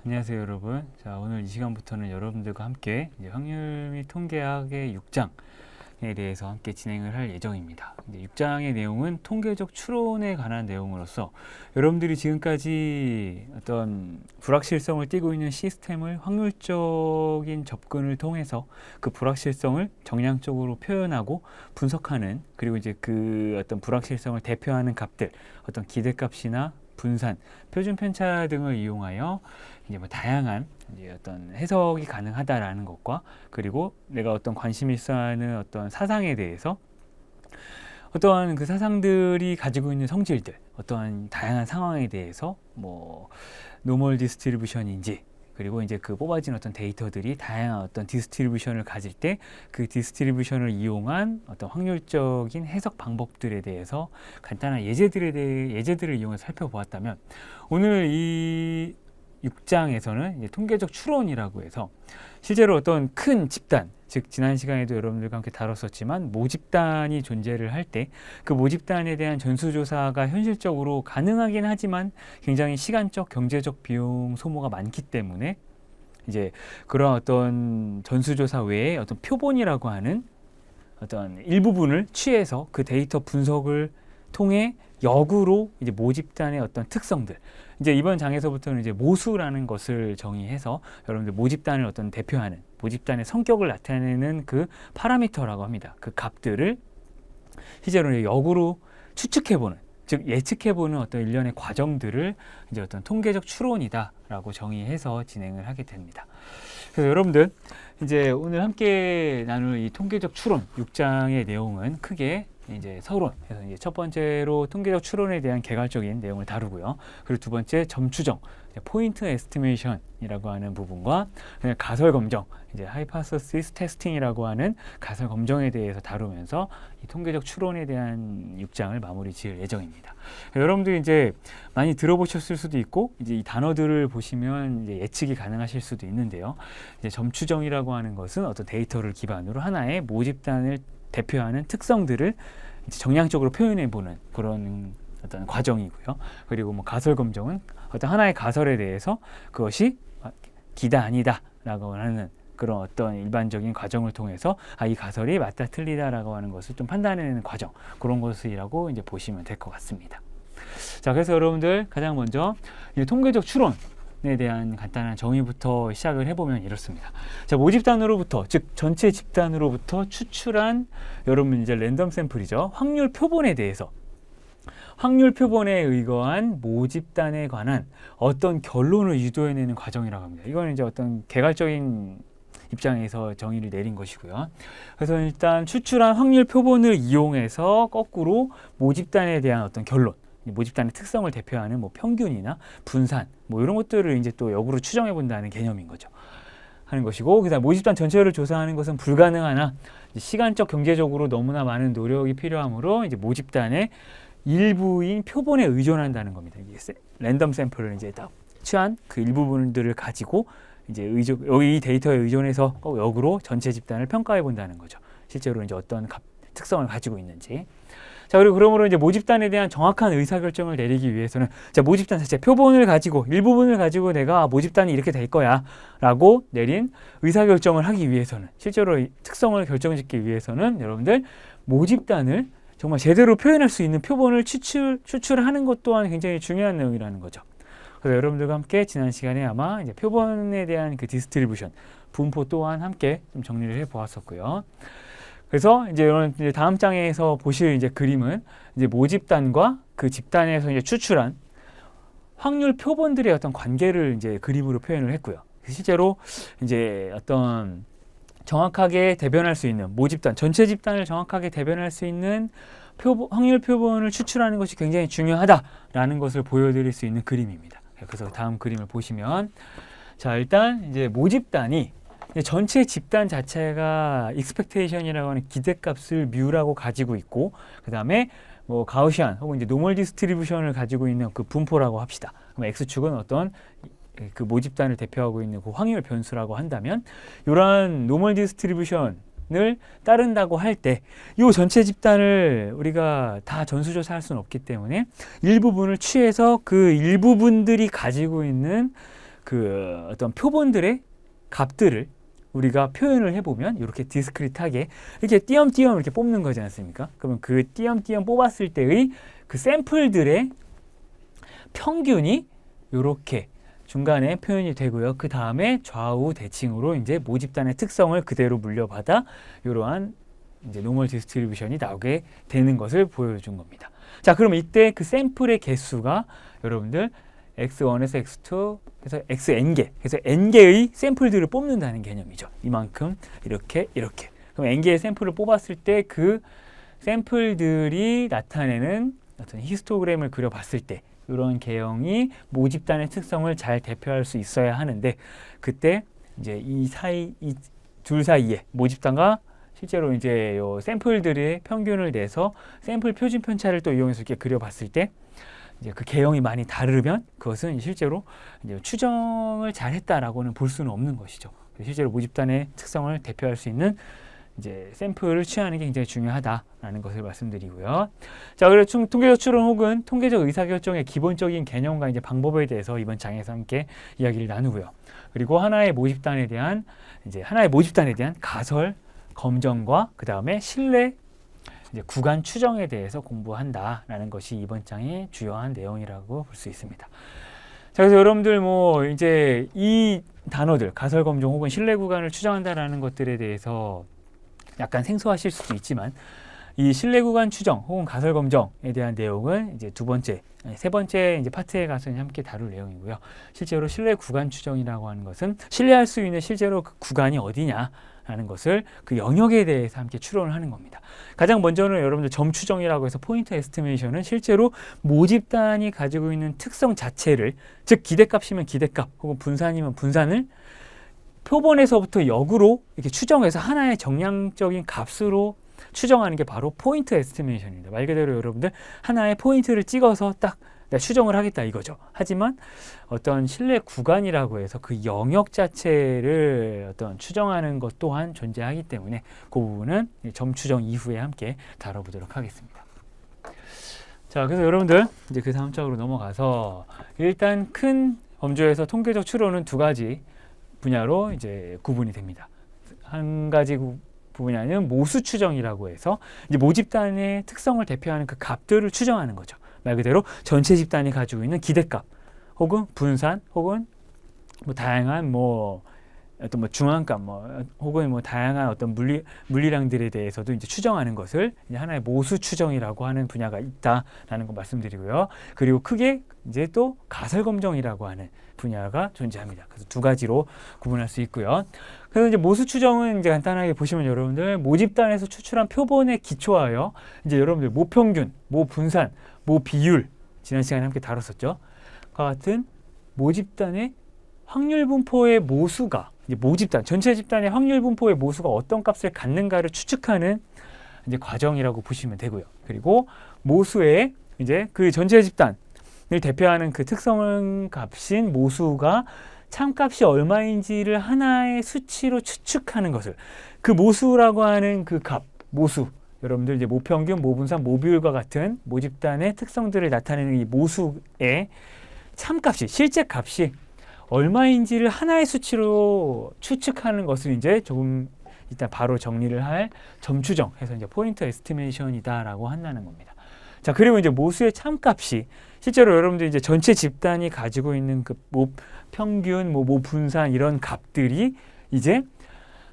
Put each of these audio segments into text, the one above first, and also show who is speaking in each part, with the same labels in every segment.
Speaker 1: 안녕하세요 여러분. 자, 오늘 이 시간부터는 여러분들과 함께 이제 확률 및 통계학의 6장에 대해서 함께 진행을 할 예정입니다. 이제 6장의 내용은 통계적 추론에 관한 내용으로서 여러분들이 지금까지 어떤 불확실성을 띠고 있는 시스템을 확률적인 접근을 통해서 그 불확실성을 정량적으로 표현하고 분석하는, 그리고 이제 그 어떤 불확실성을 대표하는 값들, 어떤 기대값이나 분산, 표준 편차 등을 이용하여 이제 뭐 다양한 이제 어떤 해석이 가능하다라는 것과, 그리고 내가 어떤 관심 있어 하는 어떤 사상에 대해서 어떠한 그 사상들이 가지고 있는 성질들, 어떠한 다양한 상황에 대해서 뭐 노멀 디스트리뷰션인지, 그리고 이제 그 뽑아진 어떤 데이터들이 다양한 어떤 디스트리뷰션을 가질 때 그 디스트리뷰션을 이용한 어떤 확률적인 해석 방법들에 대해서 간단한 예제들을 이용해서 살펴보았다면, 오늘 이 6장에서는 이제 통계적 추론이라고 해서 실제로 어떤 큰 집단, 즉 지난 시간에도 여러분들과 함께 다뤘었지만 모집단이 존재를 할 때 그 모집단에 대한 전수조사가 현실적으로 가능하긴 하지만 굉장히 시간적, 경제적 비용 소모가 많기 때문에 이제 그런 어떤 전수조사 외에 어떤 표본이라고 하는 어떤 일부분을 취해서 그 데이터 분석을 통해 역으로 이제 모집단의 어떤 특성들, 이제 이번 장에서부터는 이제 모수라는 것을 정의해서 여러분들 모집단을 어떤 대표하는, 모집단의 성격을 나타내는 그 파라미터라고 합니다. 그 값들을 실제로 역으로 추측해보는, 즉 예측해보는 어떤 일련의 과정들을 이제 어떤 통계적 추론이다라고 정의해서 진행을 하게 됩니다. 그래서 여러분들 이제 오늘 함께 나눌 이 통계적 추론 6장의 내용은 크게 이제 서론, 그래서 이제 첫 번째로 통계적 추론에 대한 개괄적인 내용을 다루고요. 그리고 두 번째 점추정, 포인트 에스티메이션이라고 하는 부분과 가설 검정, 이제 하이파서시스 테스팅이라고 하는 가설 검정에 대해서 다루면서 이 통계적 추론에 대한 6장을 마무리 지을 예정입니다. 여러분들이 이제 많이 들어보셨을 수도 있고, 이제 이 단어들을 보시면 이제 예측이 가능하실 수도 있는데요. 이제 점추정이라고 하는 것은 어떤 데이터를 기반으로 하나의 모집단을 대표하는 특성들을 이제 정량적으로 표현해보는 그런 어떤 과정이고요. 그리고 뭐 가설 검정은 어떤 하나의 가설에 대해서 그것이 기다 아니다라고 하는 그런 어떤 일반적인 과정을 통해서 이 가설이 맞다 틀리다라고 하는 것을 좀 판단해내는 과정, 그런 것이라고 이제 보시면 될 것 같습니다. 자, 그래서 여러분들 가장 먼저 이 통계적 추론 에 대한 간단한 정의부터 시작을 해보면 이렇습니다. 자, 모집단으로부터, 즉 전체 집단으로부터 추출한 여러분 이제 랜덤 샘플이죠. 확률 표본에 대해서, 확률 표본에 의거한 모집단에 관한 어떤 결론을 유도해내는 과정이라고 합니다. 이건 이제 어떤 개괄적인 입장에서 정의를 내린 것이고요. 그래서 일단 추출한 확률 표본을 이용해서 거꾸로 모집단에 대한 어떤 결론, 모집단의 특성을 대표하는 뭐 평균이나 분산, 뭐 이런 것들을 이제 또 역으로 추정해 본다는 개념인 거죠. 하는 것이고, 그다음 모집단 전체를 조사하는 것은 불가능하나 시간적, 경제적으로 너무나 많은 노력이 필요하므로 이제 모집단의 일부인 표본에 의존한다는 겁니다. 랜덤 샘플을 이제 딱 취한 그 일부분들을 가지고 이제 여기 이 데이터에 의존해서 꼭 역으로 전체 집단을 평가해 본다는 거죠. 실제로 이제 어떤 특성을 가지고 있는지. 자, 그리고 그러므로 이제 모집단에 대한 정확한 의사결정을 내리기 위해서는, 자, 모집단 자체 표본을 가지고, 일부분을 가지고 내가 모집단이 이렇게 될 거야 라고 내린 의사결정을 하기 위해서는, 실제로 특성을 결정짓기 위해서는 여러분들 모집단을 정말 제대로 표현할 수 있는 표본을 추출하는 것 또한 굉장히 중요한 내용이라는 거죠. 그래서 여러분들과 함께 지난 시간에 아마 이제 표본에 대한 그 디스트리뷰션, 분포 또한 함께 좀 정리를 해 보았었고요. 그래서 이제 이런 이제 다음 장에서 보실 이제 그림은 이제 모집단과 그 집단에서 이제 추출한 확률 표본들의 어떤 관계를 이제 그림으로 표현을 했고요. 실제로 이제 어떤 정확하게 대변할 수 있는 모집단, 전체 집단을 정확하게 대변할 수 있는 확률 표본을 추출하는 것이 굉장히 중요하다라는 것을 보여드릴 수 있는 그림입니다. 그래서 다음 그림을 보시면, 자, 일단 이제 모집단이 전체 집단 자체가 익스펙테이션이라고 하는 기대값을 뮤라고 가지고 있고, 그 다음에 뭐 가우시안 혹은 이제 노멀 디스트리뷰션을 가지고 있는 그 분포라고 합시다. 그럼 x축은 어떤 그 모집단을 대표하고 있는 그 확률 변수라고 한다면, 이러한 노멀 디스트리뷰션을 따른다고 할 때 이 전체 집단을 우리가 다 전수조사할 수는 없기 때문에 일부분을 취해서 그 일부분들이 가지고 있는 그 어떤 표본들의 값들을 우리가 표현을 해보면 이렇게 디스크리트하게 이렇게 띄엄띄엄 이렇게 뽑는 거지 않습니까? 그러면 그 띄엄띄엄 뽑았을 때의 그 샘플들의 평균이 이렇게 중간에 표현이 되고요. 그 다음에 좌우 대칭으로 이제 모집단의 특성을 그대로 물려받아 이러한 이제 노멀 디스트리뷰션이 나오게 되는 것을 보여준 겁니다. 자, 그럼 이때 그 샘플의 개수가 여러분들 x1에서 x2 그래서 xn개, 그래서 n개의 샘플들을 뽑는다는 개념이죠. 이만큼 이렇게 그럼 n개의 샘플을 뽑았을 때 그 샘플들이 나타내는 어떤 히스토그램을 그려봤을 때 이런 개형이 모집단의 특성을 잘 대표할 수 있어야 하는데, 그때 이제 이 둘 사이에 모집단과 실제로 이제 요 샘플들의 평균을 내서 샘플 표준 편차를 또 이용해서 이렇게 그려봤을 때 이제 그 개형이 많이 다르면 그것은 실제로 이제 추정을 잘했다라고는 볼 수는 없는 것이죠. 실제로 모집단의 특성을 대표할 수 있는 이제 샘플을 취하는 게 굉장히 중요하다라는 것을 말씀드리고요. 자, 그래서 통계적 추론 혹은 통계적 의사결정의 기본적인 개념과 이제 방법에 대해서 이번 장에서 함께 이야기를 나누고요. 그리고 하나의 모집단에 대한 가설 검정과 그 다음에 신뢰 이제 구간 추정에 대해서 공부한다라는 것이 이번 장의 주요한 내용이라고 볼 수 있습니다. 자, 그래서 여러분들 뭐 이제 이 단어들 가설 검정 혹은 신뢰 구간을 추정한다라는 것들에 대해서 약간 생소하실 수도 있지만 이 신뢰 구간 추정 혹은 가설 검정에 대한 내용은 이제 세 번째 이제 파트에 가서 함께 다룰 내용이고요. 실제로 신뢰 구간 추정이라고 하는 것은 신뢰할 수 있는 실제로 그 구간이 어디냐라는 것을 그 영역에 대해서 함께 추론을 하는 겁니다. 가장 먼저는 여러분들 점 추정이라고 해서 포인트 에스티메이션은 실제로 모집단이 가지고 있는 특성 자체를, 즉 기대값이면 기대값 혹은 분산이면 분산을 표본에서부터 역으로 이렇게 추정해서 하나의 정량적인 값으로 추정하는 게 바로 포인트 에스티메이션입니다. 말 그대로 여러분들 하나의 포인트를 찍어서 딱 내가 추정을 하겠다 이거죠. 하지만 어떤 신뢰 구간이라고 해서 그 영역 자체를 어떤 추정하는 것 또한 존재하기 때문에 그 부분은 점 추정 이후에 함께 다뤄보도록 하겠습니다. 자, 그래서 여러분들 이제 그 다음 장으로 넘어가서 일단 큰 범주에서 통계적 추론은 두 가지 분야로 이제 구분이 됩니다. 한 가지 분야는 모수 추정이라고 해서 이제 모집단의 특성을 대표하는 그 값들을 추정하는 거죠. 말 그대로 전체 집단이 가지고 있는 기대값 혹은 분산 혹은 뭐 다양한 뭐 어떤 뭐 중앙값 혹은 뭐 다양한 어떤 물리량들에 대해서도 이제 추정하는 것을 이제 하나의 모수 추정이라고 하는 분야가 있다라는 거 말씀드리고요. 그리고 크게 이제 또 가설 검정이라고 하는 분야가 존재합니다. 그래서 두 가지로 구분할 수 있고요. 그래서 이제 모수 추정은 이제 간단하게 보시면 여러분들 모집단에서 추출한 표본에 기초하여 이제 여러분들 모평균, 모분산, 모비율 지난 시간에 함께 다뤘었죠. 그와 같은 모집단의 확률 분포의 모수가 이제 모집단 전체 집단의 확률 분포의 모수가 어떤 값을 갖는가를 추측하는 이제 과정이라고 보시면 되고요. 그리고 모수의 이제 그 전체 집단을 대표하는 그 특성 값인 모수가 참값이 얼마인지를 하나의 수치로 추측하는 것을 그 모수라고 하는 그 값, 모수 여러분들 이제 모평균, 모분산, 모비율과 같은 모집단의 특성들을 나타내는 이 모수의 참값이 실제 값이 얼마인지를 하나의 수치로 추측하는 것을 이제 조금 일단 바로 정리를 할 점추정해서 이제 포인트 에스티메이션이다라고 한다는 겁니다. 자, 그리고 이제 모수의 참값이 실제로 여러분들 이제 전체 집단이 가지고 있는 그 평균, 모분산 이런 값들이 이제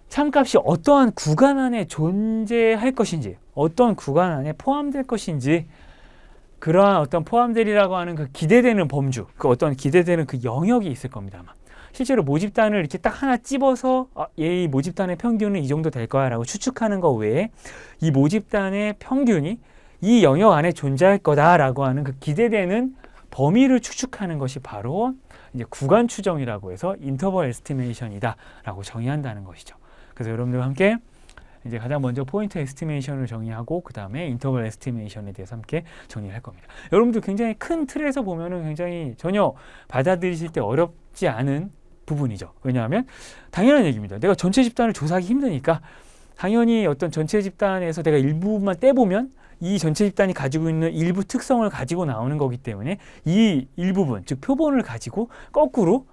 Speaker 1: 참값이 어떠한 구간 안에 존재할 것인지, 어떤 구간 안에 포함될 것인지, 그러한 어떤 포함되리라고 하는 그 기대되는 범주, 그 어떤 기대되는 그 영역이 있을 겁니다. 아마. 실제로 모집단을 이렇게 딱 하나 찝어서 이 모집단의 평균은 이 정도 될 거야 라고 추측하는 것 외에 이 모집단의 평균이 이 영역 안에 존재할 거다라고 하는 그 기대되는 범위를 추측하는 것이 바로 이제 구간 추정이라고 해서 인터벌 에스티메이션이다라고 정의한다는 것이죠. 그래서 여러분들과 함께 이제 가장 먼저 포인트 에스티메이션을 정의하고 그 다음에 인터벌 에스티메이션에 대해서 함께 정리를 할 겁니다. 여러분들 굉장히 큰 틀에서 보면은 굉장히 전혀 받아들이실 때 어렵지 않은 부분이죠. 왜냐하면 당연한 얘기입니다. 내가 전체 집단을 조사하기 힘드니까 당연히 어떤 전체 집단에서 내가 일부만 떼보면 이 전체 집단이 가지고 있는 일부 특성을 가지고 나오는 거기 때문에 이 일부분, 즉 표본을 가지고 거꾸로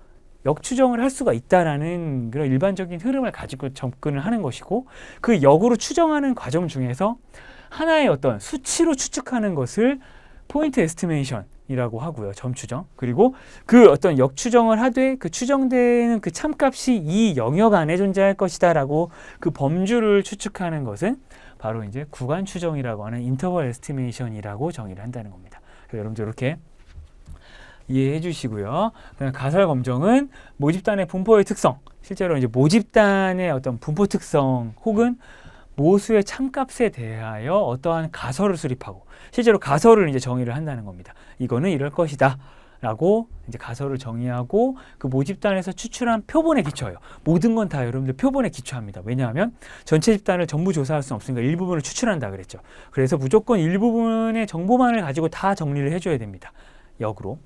Speaker 1: 역추정을 할 수가 있다라는 그런 일반적인 흐름을 가지고 접근을 하는 것이고, 그 역으로 추정하는 과정 중에서 하나의 어떤 수치로 추측하는 것을 포인트 에스티메이션이라고 하고요. 점 추정. 그리고 그 어떤 역추정을 하되 그 추정되는 그 참값이 이 영역 안에 존재할 것이다라고 그 범주를 추측하는 것은 바로 이제 구간 추정이라고 하는 인터벌 에스티메이션이라고 정의를 한다는 겁니다. 그래서 여러분들 이렇게 이해해 주시고요. 가설 검정은 모집단의 분포의 특성, 실제로 이제 모집단의 어떤 분포 특성 혹은 모수의 참값에 대하여 어떠한 가설을 수립하고 실제로 가설을 이제 정의를 한다는 겁니다. 이거는 이럴 것이다 라고 이제 가설을 정의하고 그 모집단에서 추출한 표본에 기초해요. 모든 건 다 여러분들 표본에 기초합니다. 왜냐하면 전체 집단을 전부 조사할 수는 없으니까 일부분을 추출한다 그랬죠. 그래서 무조건 일부분의 정보만을 가지고 다 정리를 해줘야 됩니다. 역으로.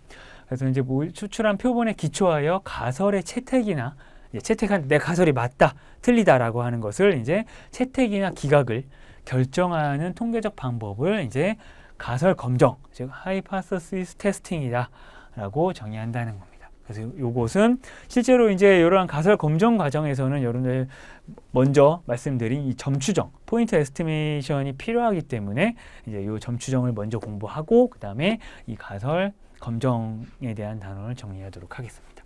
Speaker 1: 그래서 이제 추출한 표본에 기초하여 가설의 채택이나 채택한 내 가설이 맞다, 틀리다라고 하는 것을 이제 채택이나 기각을 결정하는 통계적 방법을 이제 가설 검정, 즉 하이파서시스 테스팅이다라고 정의한다는 겁니다. 그래서 이것은 실제로 이제 이러한 가설 검정 과정에서는 여러분들 먼저 말씀드린 이 점추정, 포인트 에스티메이션이 필요하기 때문에 이제 이 점추정을 먼저 공부하고 그 다음에 이 가설 검정에 대한 단원을 정리하도록 하겠습니다.